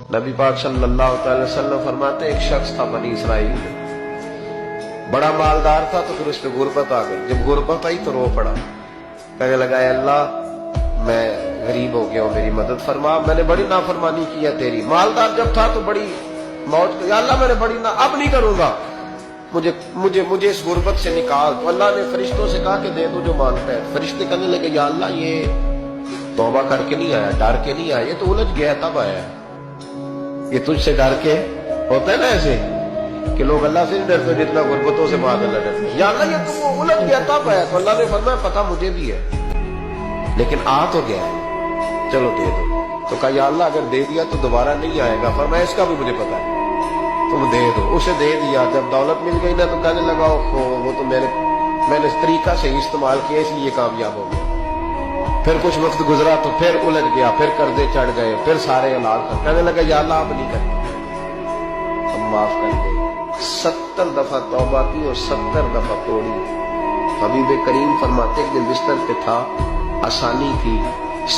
نبی پاک صلی اللہ تعالی وسلم فرماتے ایک شخص تھا بنی اسرائیل میں، بڑا مالدار تھا، تو پھر اس پہ غربت آ گئی۔ جب غربت آئی تو رو پڑا، کہنے لگا اے اللہ میں غریب ہو گیا ہوں، میری مدد فرما، میں نے بڑی نافرمانی کی ہے تیری۔ مالدار جب تھا تو بڑی موت، یا اللہ میں نے بڑی اب نہیں کروں گا، مجھے اس غربت سے نکال۔ تو اللہ نے فرشتوں سے کہا کہ دے دو جو مانگتا ہے۔ فرشتے کہنے لگے یا اللہ یہ توبہ کر کے نہیں آیا، ڈر کے نہیں آیا، یہ تو الجھ گیا تب آیا ہے۔ یہ تجھ سے ڈر کے ہوتا ہے نا ایسے کہ لوگ اللہ سے نہیں ڈرتے جتنا غربتوں سے بعد اللہ ڈرتے، یا اللہ یہ تو وہ الجھ گیا تب آیا۔ تو اللہ نے فرمایا پتہ مجھے بھی ہے لیکن آ تو گیا ہے، چلو دے دو۔ تو کہا یا اللہ اگر دے دیا تو دوبارہ نہیں آئے گا۔ فرمایا اس کا بھی مجھے پتا ہے، تم دے دو۔ اسے دے دیا۔ جب دولت مل گئی نا تو کہنے لگا وہ تو میں نے اس طریقہ سے استعمال کیا اس لیے کامیاب ہو گیا۔ پھر کچھ وقت گزرا تو پھر الجھ گیا، پھر قرضے چڑھ گئے، پھر سارے اولاد کر کہنے لگا یا اللہ اب نہیں کرتے، ہم معاف کر دیں۔ 70 دفعہ توبہ کی اور 70 دفعہ توڑی۔ حبیب کریم فرماتے ایک دن بستر پہ تھا، آسانی تھی،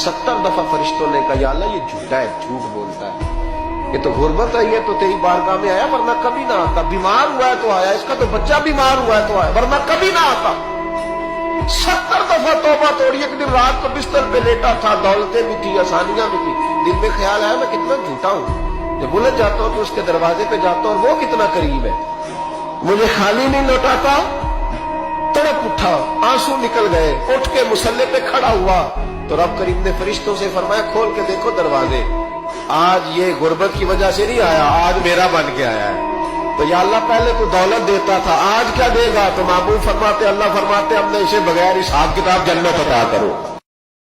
70 دفعہ فرشتوں نے کہا یا اللہ یہ جھوٹا ہے، جھوٹ بولتا ہے، یہ تو غربت آئی ہے تو تیری بارگاہ میں آیا ورنہ کبھی نہ آتا، بیمار ہوا ہے تو آیا، اس کا تو بچہ بیمار ہوا ہے تو آیا ورنہ کبھی نہ آتا۔ 70 دفعہ توبہ توڑی۔ ایک دن رات کو بستر پہ لیٹا تھا، دولتیں بھی تھی، آسانیاں بھی تھی، دل میں خیال آیا میں کتنا جھوٹا ہوں، جب الجھ جاتا ہوں تو اس کے دروازے پہ جاتا ہوں اور وہ کتنا قریب ہے، مجھے خالی نہیں لوٹاتا۔ تڑپ اٹھا، آنسو نکل گئے، اٹھ کے مصلی پہ کھڑا ہوا تو رب کریم نے فرشتوں سے فرمایا کھول کے دیکھو دروازے، آج یہ غربت کی وجہ سے نہیں آیا، آج میرا بن کے آیا ہے۔ تو یا اللہ پہلے تو دولت دیتا تھا، آج کیا دے گا؟ تو محبوب فرماتے اللہ فرماتے ہم نے اسے بغیر حساب کتاب جنت عطا کرو۔